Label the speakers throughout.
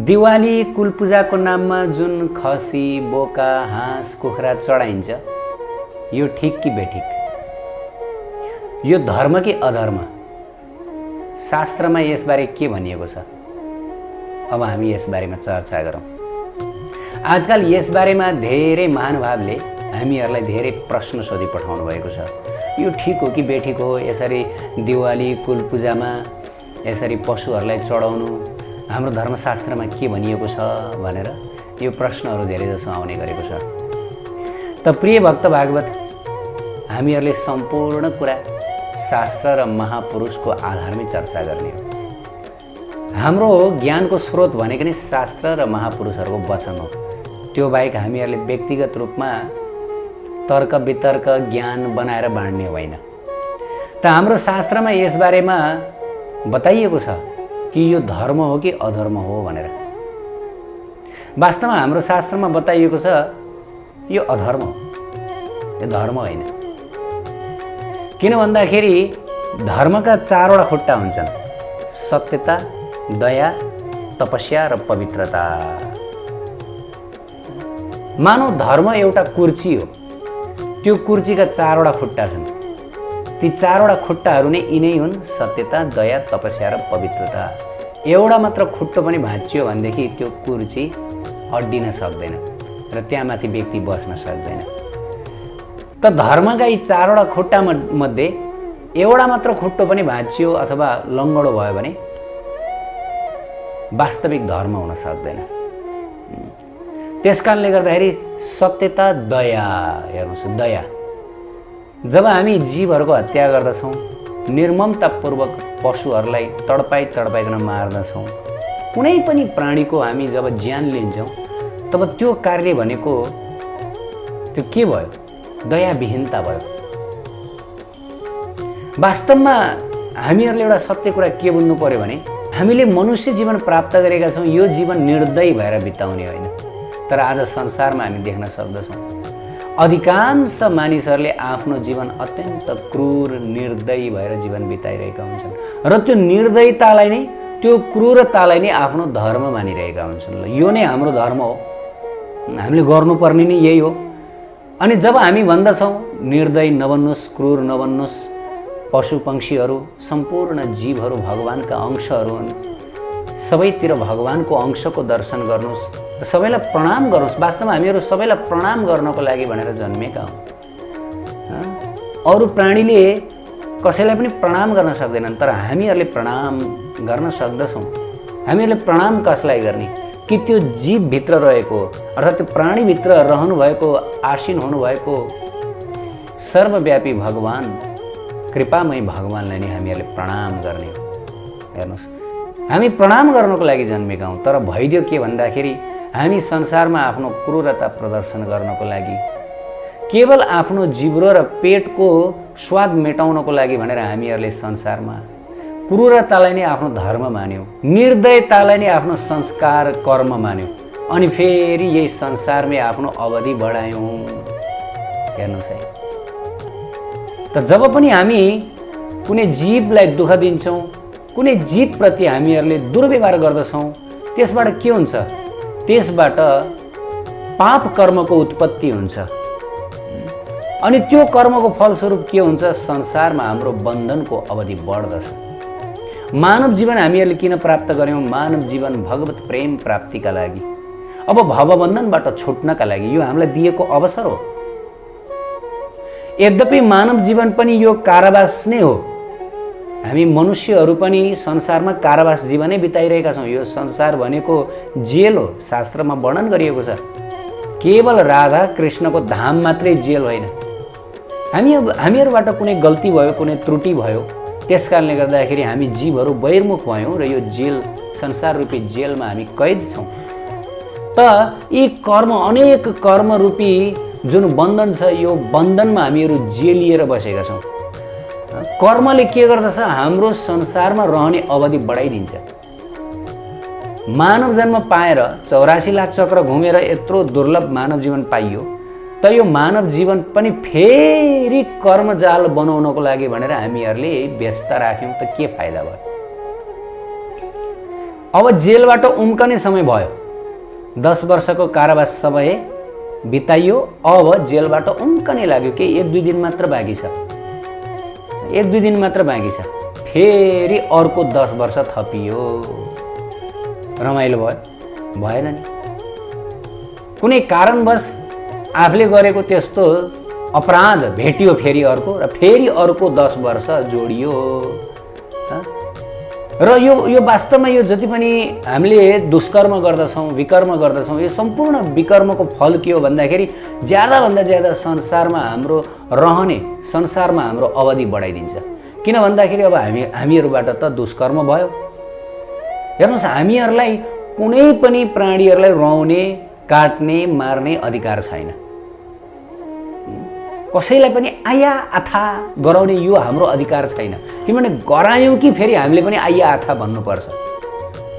Speaker 1: दिवाली कुल पूजाको नाममा जुन खसी बोका हाँस कुखुरा चढाइन्छ यो ठिक कि बेठिक, यो धर्म कि अधर्म, शास्त्रमा यसबारे के भनिएको छ? अब हामी यसबारेमा चर्चा गरौँ। आजकल यसबारेमा धेरै महानुभावले हामीहरूलाई धेरै प्रश्न सोधी पठाउनु भएको छ। यो ठिक हो कि बेठिक हो? यसरी दिवाली कुल पूजामा यसरी पशुहरूलाई चढाउनु हाम्रो धर्मशास्त्रमा के भनिएको छ भनेर यो प्रश्नहरू धेरै जसो आउने गरेको छ। त प्रिय भक्त भागवत, हामीहरूले सम्पूर्ण कुरा शास्त्र र महापुरुषको आधारमै चर्चा गर्ने हो। हाम्रो ज्ञानको स्रोत भनेको नै शास्त्र र महापुरुषहरूको वचन हो। त्यो बाहेक हामीहरूले व्यक्तिगत रूपमा तर्क वितर्क ज्ञान बनाएर बाँड्ने होइन। त हाम्रो शास्त्रमा यसबारेमा बताइएको छ कि यो धर्म हो कि अधर्म हो भनेर। वास्तवमा हाम्रो शास्त्रमा बताइएको छ यो अधर्म हो, यो धर्म होइन। किन भन्दाखेरि धर्मका चारवटा खुट्टा हुन्छन्: सत्यता, दया, तपस्या र पवित्रता। मानव धर्म एउटा कुर्ची हो, त्यो कुर्चीका चारवटा खुट्टा छन्। ती चारवटा खुट्टाहरू नै यिनै हुन्: सत्यता, दया, तपस्या र पवित्रता। एउटा मात्र खुट्टो पनि भाँचियो भनेदेखि त्यो कुर्ची अड्डिन सक्दैन र त्यहाँमाथि व्यक्ति बस्न सक्दैन। त धर्मका यी चारवटा खुट्टा मध्ये एउटा मात्र खुट्टो पनि भाँचियो अथवा लङ्गडो भयो भने वास्तविक धर्म हुन सक्दैन। त्यसकारणले गर्दाखेरि सत्यता, दया, हेर्नुहोस्, दया। जब हामी जीवहरूको हत्या गर्दछौँ, निर्ममतापूर्वक पशुहरूलाई तडपाइकन मार्दछौँ, कुनै पनि प्राणीको हामी जब ज्यान लिन्छौँ, तब त्यो कार्य भनेको त्यो के भयो? दयाविहीनता भयो। वास्तवमा हामीहरूले एउटा सत्य कुरा के बुझ्नु पर्यो भने हामीले मनुष्य जीवन प्राप्त गरेका छौँ, यो जीवन निर्दयी भएर बिताउने होइन। तर आज संसारमा हामी देख्न सक्दछौँ अधिकांश मानिसहरूले आफ्नो जीवन अत्यन्त क्रूर निर्दयी भएर जीवन बिताइरहेका हुन्छन् र त्यो निर्दयतालाई नै, त्यो क्रूरतालाई नै आफ्नो धर्म मानिरहेका हुन्छन्। ल, यो नै हाम्रो धर्म हो, हामीले गर्नुपर्ने नै यही हो। अनि जब हामी भन्दछौँ निर्दयी नबन्नुहोस्, क्रूर नबन्नुहोस्, पशु पक्षीहरू सम्पूर्ण जीवहरू भगवानका अंशहरू हुन्, सबैतिर भगवानको अंशको दर्शन गर्नुहोस् र सबैलाई प्रणाम गर्नुहोस्। वास्तवमा हामीहरू सबैलाई प्रणाम गर्नको लागि भनेर जन्मेका हौँ। अरू प्राणीले कसैलाई पनि प्रणाम गर्न सक्दैनन्, तर हामीहरूले प्रणाम गर्न सक्दछौँ। हामीहरूले प्रणाम कसलाई गर्ने? कि त्यो जीवभित्र रहेको अर्थात् त्यो प्राणीभित्र रहनुभएको, आसीन हुनुभएको सर्वव्यापी भगवान, कृपामय भगवानलाई नै हामीहरूले प्रणाम गर्ने हो। हेर्नुहोस्, हामी प्रणाम गर्नको लागि जन्मेका हौँ, तर भइदियो के भन्दाखेरि हामी संसारमा आफ्नो क्रूरता प्रदर्शन गर्नको लागि, केवल आफ्नो जिब्रो र पेटको स्वाद मेटाउनको लागि भनेर हामीहरूले संसारमा क्रूरतालाई नै आफ्नो धर्म मान्यौँ, निर्दयतालाई नै आफ्नो संस्कार कर्म मान्यौँ, अनि फेरि यही संसारमै आफ्नो अवधि बढायौँ। हेर्नुहोस् है, त जब पनि हामी कुनै जीवलाई दुःख दिन्छौँ, कुनै जीवप्रति हामीहरूले दुर्व्यवहार गर्दछौँ, त्यसबाट के हुन्छ? त्यसबाट पाप कर्मको उत्पत्ति हुन्छ। अनि त्यो कर्मको फलस्वरूप के हुन्छ? संसारमा हाम्रो बन्धनको अवधि बढ्दछ। मानव जीवन हामीहरूले किन प्राप्त गर्यौँ? मानव जीवन भगवत प्रेम प्राप्तिका लागि, अब भवबन्धनबाट छुट्नका लागि यो हामीलाई दिएको अवसर हो। यद्यपि मानव जीवन पनि यो कारावास नै हो। हामी मनुष्यहरू पनि संसारमा कारावास जीवनै बिताइरहेका छौँ। यो संसार भनेको जेल हो, शास्त्रमा वर्णन गरिएको छ। केवल राधा कृष्णको धाम मात्रै जेल होइन। हामीहरूबाट कुनै गल्ती भयो, कुनै त्रुटि भयो, त्यसकारणले गर्दाखेरि हामी जीवहरू बहिर्मुख भयौँ र यो जेल, संसार रूपी जेलमा हामी कैद छौँ। त यी कर्म, अनेक कर्म रूपी जुन बन्धन छ, यो बन्धनमा हामीहरू जेलिएर बसेका छौँ। कर्मले के गर्दछ? हाम्रो संसारमा रहने अवधि बढाइदिन्छ। मानव जन्म पाएर 84 लाख चक्र घुमेर यत्रो दुर्लभ मानव जीवन पाइयो, त यो मानव जीवन पनि फेरि कर्मजाल बनाउनको लागि भनेर हामीहरूले व्यस्त राख्यौँ, त के फाइदा भयो? अब जेलबाट उम्कने समय भयो। 10 वर्षको कारावास समय बिताइयो। अब जेलबाट उम्कने लाग्यो कि 1-2 दिन मात्र बाँकी छ, 1-2 दिन मात्र बाँकी छ। फेरि अर्को 10 वर्ष थपियो। रमाइलो भयो? भएन नि। कुनै कारणवश आफूले गरेको त्यस्तो अपराध भेटियो फेरि अर्को, र फेरि अर्को 10 वर्ष जोडियो। र यो वास्तवमा यो जति पनि हामीले दुष्कर्म गर्दछौँ, विकर्म गर्दछौँ, यो सम्पूर्ण विकर्मको फल के हो भन्दाखेरि ज्यादाभन्दा ज्यादा संसारमा हाम्रो रहने, संसारमा हाम्रो अवधि बढाइदिन्छ। किन भन्दाखेरि अब हामीहरूबाट त दुष्कर्म भयो। हेर्नुहोस्, हामीहरूलाई कुनै पनि प्राणीहरूलाई रुवाउने, काट्ने, मार्ने अधिकार छैन। कसैलाई पनि आया आथा गराउने यो हाम्रो अधिकार छैन। किनभने गरायौँ कि फेरि हामीले पनि आया आथा भन्नुपर्छ।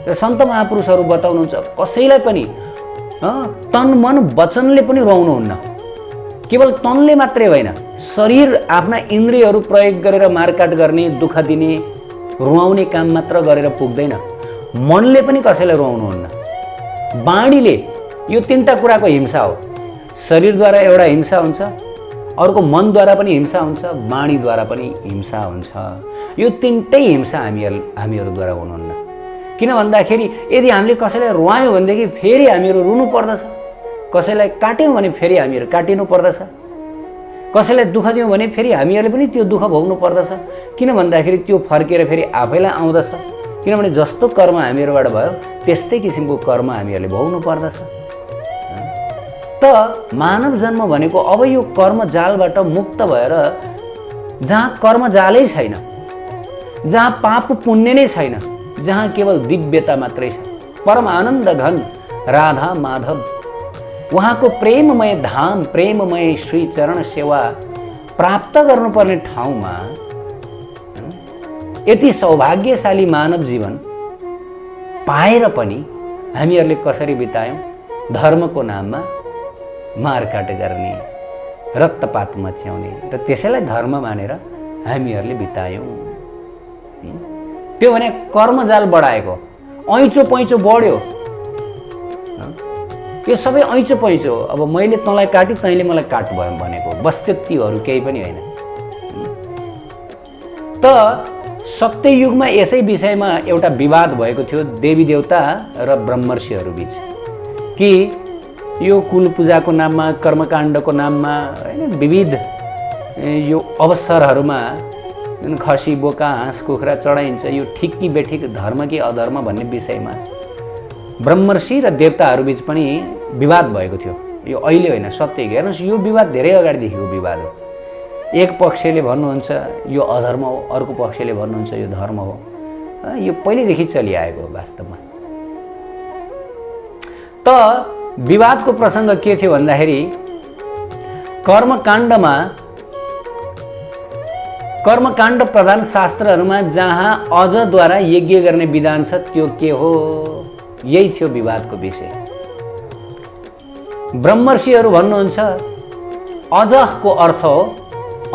Speaker 1: र सन्त महापुरुषहरू बताउनुहुन्छ, कसैलाई पनि तन मन वचनले पनि रुवाउनुहुन्न। केवल तनले मात्रै होइन, शरीर आफ्ना इन्द्रियहरू प्रयोग गरेर मारकाट गर्ने, दुःख दिने, रुवाउने काम मात्र गरेर पुग्दैन। मनले पनि कसैलाई रुवाउनुहुन्न। बाणीले, यो 3टा कुराको हिंसा हो। शरीरद्वारा एउटा हिंसा हुन्छ, अर्को मनद्वारा पनि हिंसा हुन्छ, वाणीद्वारा पनि हिंसा हुन्छ। यो 3टै हिंसा हामीहरूद्वारा हुनुहुन्न। किन भन्दाखेरि यदि हामीले कसैलाई रुवायौँ भनेदेखि फेरि हामीहरू रुनु पर्दछ, कसैलाई काट्यौँ भने फेरि हामीहरू काटिनु पर्दछ, कसैलाई दुःख दियौँ भने फेरि हामीहरूले पनि त्यो दुःख भोग्नु पर्दछ। किन भन्दाखेरि त्यो फर्केर फेरि आफैलाई आउँदछ। किनभने जस्तो कर्म हामीहरूबाट भयो त्यस्तै किसिमको कर्म हामीहरूले भोग्नु पर्दछ। त मानव जन्म भनेको अब यो कर्म जालबाट मुक्त भएर जहाँ कर्म जालै छैन, जहाँ पाप पुण्य नै छैन, जहाँ केवल दिव्यता मात्रै छ, परम आनन्द घन राधा माधव, उहाँको प्रेममय धाम, प्रेममय श्री चरण सेवा प्राप्त गर्नुपर्ने ठाउँमा यति सौभाग्यशाली मानव जीवन पाएर पनि हामीहरूले कसरी बितायौँ? धर्मको नाममा मारकाट गर्ने, रक्तपात मच्याउने, र त्यसैलाई धर्म मानेर हामीहरूले बितायौँ। त्यो भने कर्मजाल बढाएको, ऐँचो पैँचो बढ्यो। यो सबै ऐँचो पैँचो हो। अब मैले तँलाई काटी, तैँले मलाई काट भयो भनेको, बस त्यति अरू केही पनि होइन। त सत्य युगमा यसै विषयमा एउटा विवाद भएको थियो देवी देवता र ब्रह्मर्षिहरू बीच, कि यो कुल पूजाको नाममा, कर्मकाण्डको नाममा हैन, विविध यो अवसरहरूमा खसी, बोका, हाँस, कुखुरा चढाइन्छ। यो ठिक कि बेठिक, धर्म कि अधर्म भन्ने विषयमा ब्रह्मर्षि र देवताहरू बीच पनि विवाद भएको थियो। यो अहिले होइन, सत्य। हेर्नुहोस्, यो विवाद धेरै अगाडिदेखिको विवाद हो। एक पक्षले भन्नुहुन्छ यो अधर्म हो, अर्को पक्षले भन्नुहुन्छ यो धर्म हो। यो पहिलेदेखि चलिआएको हो वास्तवमा। त विवादको प्रसङ्ग के थियो भन्दाखेरि कर्मकाण्ड प्रधान शास्त्रहरूमा जहाँ अजद्वारा यज्ञ गर्ने विधान छ त्यो के हो? यही थियो विवादको विषय। ब्रह्मर्षिहरू भन्नुहुन्छ अजको अर्थ हो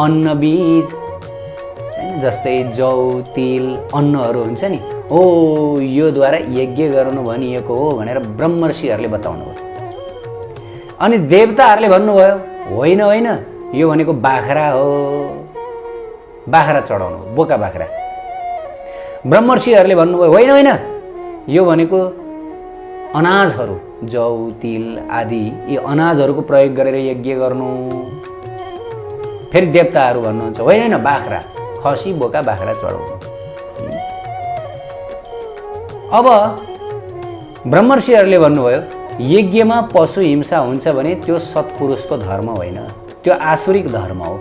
Speaker 1: अन्न बीज, जस्तै जौ, तिल, अन्नहरू हुन्छ नि, हो योद्वारा यज्ञ गर्नु भनिएको हो भनेर ब्रह्मर्षिहरूले बताउनु भयो। अनि देवताहरूले भन्नुभयो होइन होइन, यो भनेको बाख्रा हो, बाख्रा चढाउनु, बोका बाख्रा। ब्रह्मर्षिहरूले भन्नुभयो होइन होइन, यो भनेको अनाजहरू, जौ, तिल आदि यी अनाजहरूको प्रयोग गरेर यज्ञ गर्नु। फेरि देवताहरू भन्नुहुन्छ होइन होइन, बाख्रा, खसी, बोका बाख्रा चढाउनु। अब ब्रह्मर्षिहरूले भन्नुभयो यज्ञमा पशु हिंसा हुन्छ भने त्यो सत्पुरुषको धर्म होइन, त्यो आसुरिक धर्म हो,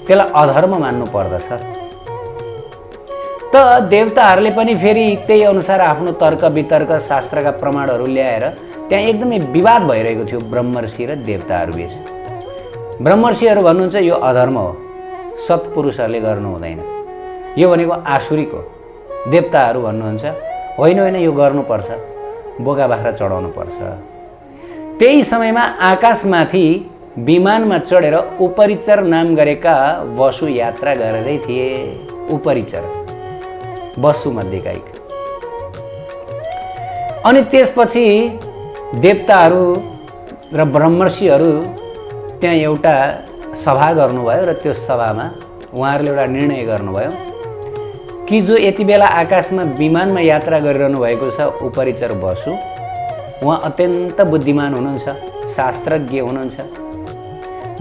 Speaker 1: त्यसलाई अधर्म मान्नु पर्दछ। त देवताहरूले पनि फेरि त्यही अनुसार आफ्नो तर्क वितर्क शास्त्रका प्रमाणहरू ल्याएर त्यहाँ एकदमै विवाद भइरहेको थियो ब्रह्मर्षि र देवताहरू बीच। ब्रह्मर्षिहरू भन्नुहुन्छ यो अधर्म हो, सत्पुरुषहरूले गर्नु हुँदैन, यो भनेको आसुरिक हो। देवताहरू भन्नुहुन्छ होइन होइन, यो गर्नुपर्छ, बोका बाख्रा चढाउनु पर्छ। त्यही समयमा आकाशमाथि विमानमा चढेर उपरिचर नाम गरेका वसु यात्रा गरेरै थिए। उपरिचर, वसु मध्येका एक। अनि त्यसपछि देवताहरू र ब्रह्मर्षिहरू त्यहाँ एउटा सभा गर्नुभयो र त्यो सभामा उहाँहरूले एउटा निर्णय गर्नुभयो कि जो यति बेला आकाशमा विमानमा यात्रा गरिरहनु भएको छ उपरिचर बसु, उहाँ अत्यन्त बुद्धिमान हुनुहुन्छ, शास्त्रज्ञ हुनुहुन्छ,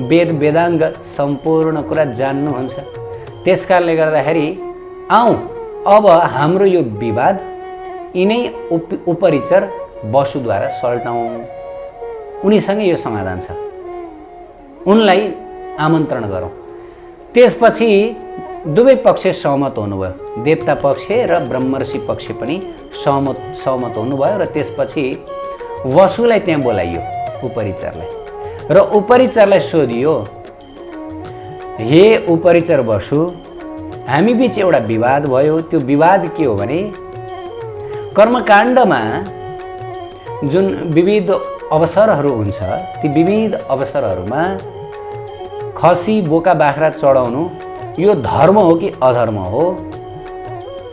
Speaker 1: वेद वेदाङ्ग सम्पूर्ण कुरा जान्नुहुन्छ। त्यसकारणले गर्दाखेरि आउँ अब हाम्रो यो विवाद यिनै उपरिचर बसुद्वारा सल्टाउँ, उनीसँगै यो समाधान छ, उनलाई आमन्त्रण गरौँ। त्यसपछि दुवै पक्ष सहमत हुनुभयो, देवता पक्ष र ब्रह्मर्षि पक्ष पनि सहमत हुनुभयो। र त्यसपछि वसुलाई त्यहाँ बोलाइयो, उपरिचरलाई, र उपरिचरलाई सोधियो, हे उपरिचर वसु, हामी बीच एउटा विवाद भयो। त्यो विवाद के हो भने कर्मकाण्डमा जुन विविध अवसरहरू हुन्छ, ती विविध अवसरहरूमा खसी बोका बाख्रा चढाउनु यो धर्म हो कि अधर्म हो?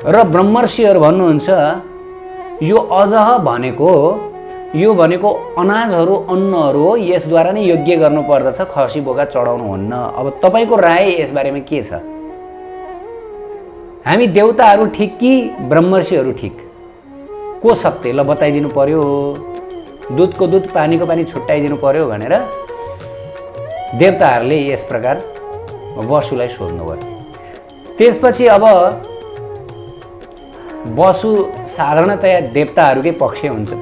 Speaker 1: र ब्रह्मर्षिहरू भन्नुहुन्छ यो अजह भनेको अनाजहरू अन्नहरू हो, यसद्वारा नै यज्ञ गर्नुपर्दछ, खसी बोका चढाउनु हुन्न। अब तपाईँको राय यसबारेमा के छ? हामी देवताहरू ठिक कि ब्रह्मर्षिहरू ठिक? को सत्य? ल बताइदिनु पर्यो, दुधको दुध पानीको पानी छुट्याइदिनु पर्यो भनेर देवताहरूले यस प्रकार वसुलाई सोध्नुभयो। त्यसपछि अब वसु साधारणतया देवताहरूकै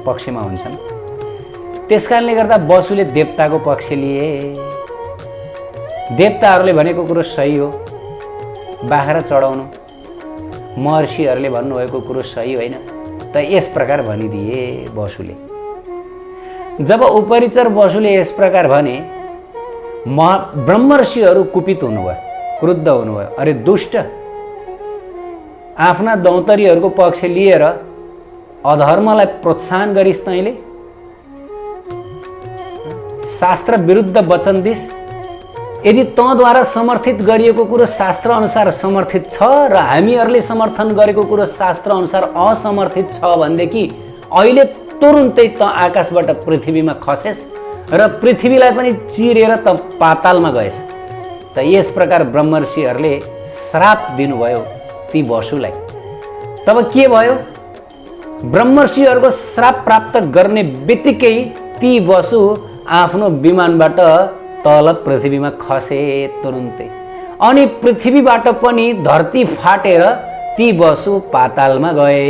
Speaker 1: पक्षमा हुन्छन्। त्यसकारणले गर्दा वसुले देवताको पक्ष लिए। देवताहरूले भनेको कुरो सही हो, बाख्रा चढाउनु, महर्षिहरूले भन्नुभएको कुरो सही होइन, त यस प्रकार भनिदिए वसुले। जब उपरिचर वसुले यस प्रकार भने ब्रह्मर्षिहरू कुपित हुनुभयो, क्रुद्ध हुनुभयो। अरे दुष्ट, आफ्ना दौतरीहरूको पक्ष लिएर अधर्मलाई प्रोत्साहन गरिस् तैँले, शास्त्र विरुद्ध वचन दिस। यदि तँद्वारा समर्थित गरिएको कुरो शास्त्र अनुसार समर्थित छ र हामीहरूले समर्थन गरेको कुरो शास्त्र अनुसार असमर्थित छ भनेदेखि अहिले तुरुन्तै त आकाशबाट पृथ्वीमा खसेस् र पृथ्वीलाई पनि चिरेर त पातालमा गएछ। त यस प्रकार ब्रह्मर्षिहरूले श्राप दिनुभयो ती वसुलाई। तब के भयो? ब्रह्मर्षिहरूको श्राप प्राप्त गर्ने बित्तिकै ती वसु आफ्नो विमानबाट तल पृथ्वीमा खसे तुरुन्तै। अनि पृथ्वीबाट पनि धरती फाटेर ती वसु पातालमा गए।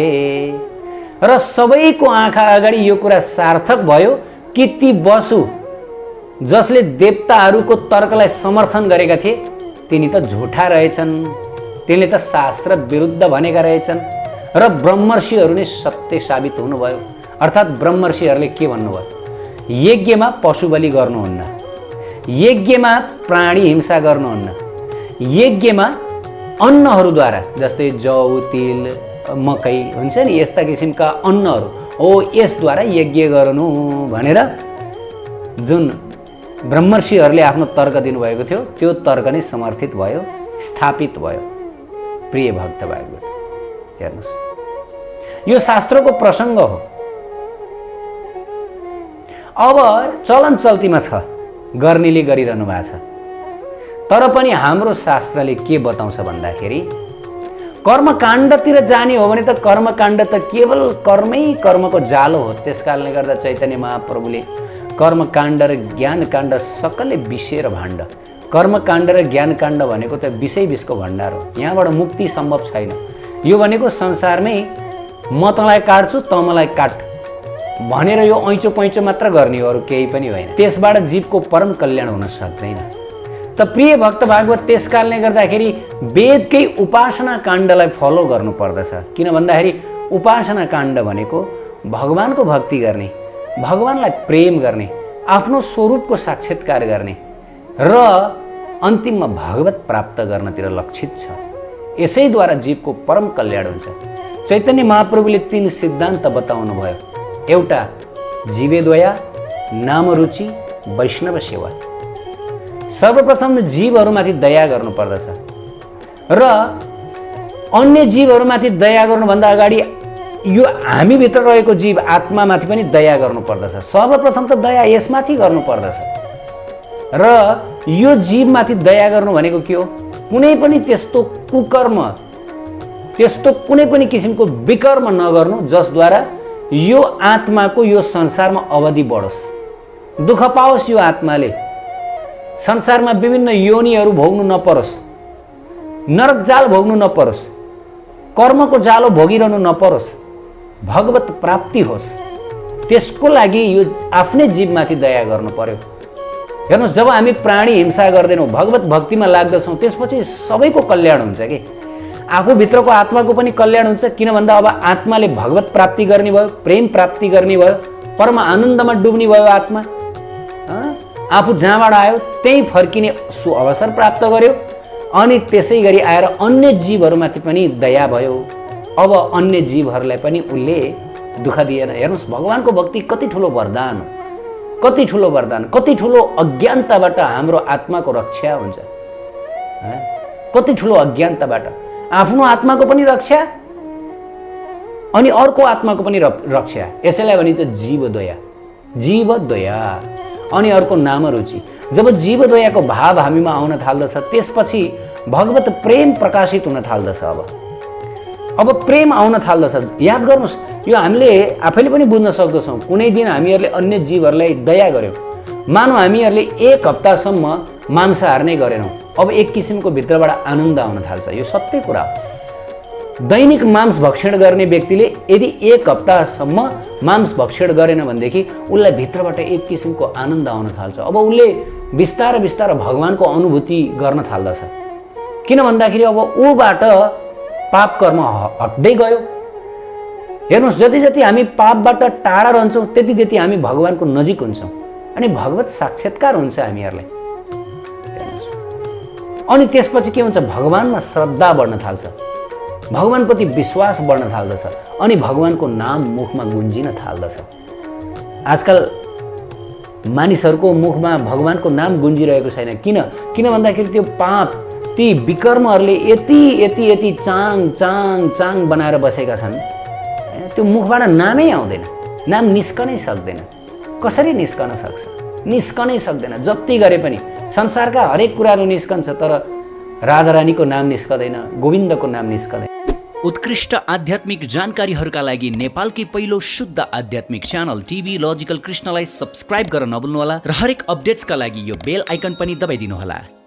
Speaker 1: र सबैको आँखा अगाडि यो कुरा सार्थक भयो कि ती वसु जसले देवताहरूको तर्कलाई समर्थन गरेका थिए तिनी त झुठा रहेछन्, तिनले त शास्त्र विरुद्ध भनेका रहेछन् र ब्रह्मर्षिहरू नै सत्य साबित हुनुभयो। अर्थात् ब्रह्मर्षिहरूले के भन्नुभयो? यज्ञमा पशु बलि गर्नुहुन्न, यज्ञमा प्राणी हिंसा गर्नुहुन्न, यज्ञमा अन्नहरूद्वारा जस्तै जौ तिल मकै हुन्छ नि यस्ता किसिमका अन्नहरू हो यसद्वारा यज्ञ गर्नु भनेर जुन ब्रह्मर्षिहरूले आफ्नो तर्क दिनुभएको थियो त्यो तर्क नै समर्थित भयो, स्थापित भयो। प्रिय भक्त भाइहरू, हेर्नुहोस्, यो शास्त्रको प्रसङ्ग हो। अब चलन चल्तीमा छ, गर्नेले गरिरहनु भएको छ। तर पनि हाम्रो शास्त्रले के बताउँछ भन्दाखेरि कर्मकाण्डतिर जाने हो भने त कर्मकाण्ड त केवल कर्मै कर्मको जालो हो। त्यसकारणले गर्दा चैतन्य महाप्रभुले कर्मकाण्ड र ज्ञानकाण्ड सकलै विषय र भाण्ड, कर्मकाण्ड र ज्ञानकाण्ड भनेको त विषय विषको भण्डार हो। यहाँबाट मुक्ति सम्भव छैन। यो भनेको संसारमै म तँलाई काट्छु त मलाई काट भनेर यो ऐँचो पैँचो मात्र गर्ने हो, अरू केही पनि होइन। त्यसबाट जीवको परम कल्याण हुन सक्दैन। त प्रिय भक्त भागवत, त्यसकारणले गर्दाखेरि वेदकै उपासना काण्डलाई फलो गर्नु पर्दछ। किन भन्दाखेरि उपासना काण्ड भनेको भगवानको भक्ति गर्ने, भगवानलाई प्रेम गर्ने, आफ्नो स्वरूपको साक्षात्कार गर्ने र अन्तिममा भगवत प्राप्त गर्नतिर लक्षित छ। यसैद्वारा जीवको परम कल्याण हुन्छ। चैतन्य महाप्रभुले 3 सिद्धान्त बताउनु भयो। एउटा जीवेदया, नामरुचि, वैष्णव सेवा। सर्वप्रथम जीवहरूमाथि दया गर्नुपर्दछ र अन्य जीवहरूमाथि दया गर्नुभन्दा अगाडि यो हामीभित्र रहेको जीव आत्मामाथि पनि दया गर्नुपर्दछ। सर्वप्रथम त दया यसमाथि गर्नुपर्दछ। र यो जीवमाथि दया गर्नु भनेको के हो? कुनै पनि त्यस्तो कुकर्म, त्यस्तो कुनै पनि किसिमको विकर्म नगर्नु जसद्वारा यो आत्माको यो संसारमा अवधि बढोस्, दुःख पाओस्, यो आत्माले संसारमा विभिन्न योनिहरू भोग्नु नपरोस्, नरक जाल भोग्नु नपरोस्, कर्मको जालो भोगिरहनु नपरोस्, भगवत प्राप्ति होस्। त्यसको लागि यो आफ्नै जीवमाथि दया गर्नु पर्यो। हेर्नुहोस्, जब हामी प्राणी हिंसा गर्दैनौँ, भगवत भक्तिमा लाग्दछौँ, त्यसपछि सबैको कल्याण हुन्छ कि आफूभित्रको आत्माको पनि कल्याण हुन्छ। किन भन्दा अब आत्माले भगवत प्राप्ति गर्ने भयो, प्रेम प्राप्ति गर्ने भयो, परम आनन्दमा डुब्ने भयो। आत्मा आफू जहाँबाट आयो त्यही फर्किने सुअवसर प्राप्त गर्यो। अनि त्यसै गरी आएर अन्य जीवहरूमाथि पनि दया भयो। अब अन्य जीवहरूलाई पनि उसले दुःख दिएन। हेर्नुहोस्, भगवानको भक्ति कति ठुलो वरदान हो, कति ठुलो वरदान, कति ठुलो अज्ञानताबाट हाम्रो आत्माको रक्षा हुन्छ। कति ठुलो अज्ञानताबाट आफ्नो आत्माको पनि रक्षा अनि अर्को आत्माको पनि रक्षा। यसैलाई भनिन्छ जीवदया, जीवदया। अनि अर्को नामरुचि। जब जीवदयाको भाव हामीमा आउन थाल्दछ, त्यसपछि भगवत प्रेम प्रकाशित हुन थाल्दछ। अब प्रेम आउन थाल्दछ। याद गर्नुहोस्, यो हामीले आफैले पनि बुझ्न सक्दछौँ। कुनै दिन हामीहरूले अन्य जीवहरूलाई दया गर्यौँ, मानौ हामीहरूले 1 हप्तासम्म मांसाहार नै गरेनौँ, अब एक किसिमको भित्रबाट आनन्द आउन थाल्छ। यो सत्य कुरा हो। दैनिक मांस भक्षण गर्ने व्यक्तिले यदि 1 हप्तासम्म मांस भक्षण गरेन भनेदेखि उसलाई भित्रबाट एक किसिमको आनन्द आउन थाल्छ। अब उसले बिस्तारै बिस्तारै भगवानको अनुभूति गर्न थाल्दछ। किन भन्दाखेरि अब ऊबाट पाप कर्म हट्दै गयो। हेर्नुहोस्, जति जति हामी पापबाट टाढा रहन्छौँ त्यति त्यति हामी भगवानको नजिक हुन्छौँ अनि भगवत साक्षात्कार हुन्छ हामीहरूलाई। अनि त्यसपछि के हुन्छ? भगवानमा श्रद्धा बढ्न थाल्छ, भगवानप्रति विश्वास बढ्न थाल्दछ अनि भगवानको नाम मुखमा गुन्जिन थाल्दछ। आजकल मानिसहरूको मुखमा भगवानको नाम गुन्जिरहेको छैन। किन भन्दाखेरि त्यो पाप, ती विकर्महरूले यति यति यति चाङ चाङ चाङ बनाएर बसेका छन्, त्यो मुखबाट नामै आउँदैन, नाम निस्कनै सक्दैन। कसरी निस्कन सक्छ? निस्कनै सक्दैन। जति गरे पनि संसारका हरेक कुराहरू निस्कन्छ, तर राधारानीको नाम निस्कदैन, गोविन्दको नाम निस्कदैन।
Speaker 2: उत्कृष्ट आध्यात्मिक जानकारीहरूका लागि नेपालकै पहिलो शुद्ध आध्यात्मिक च्यानल टिभी लजिकल कृष्णलाई सब्स्क्राइब गर्न नभुल्नुहोला र हरेक अपडेट्सका लागि यो बेल आइकन पनि दबाइदिनुहोला।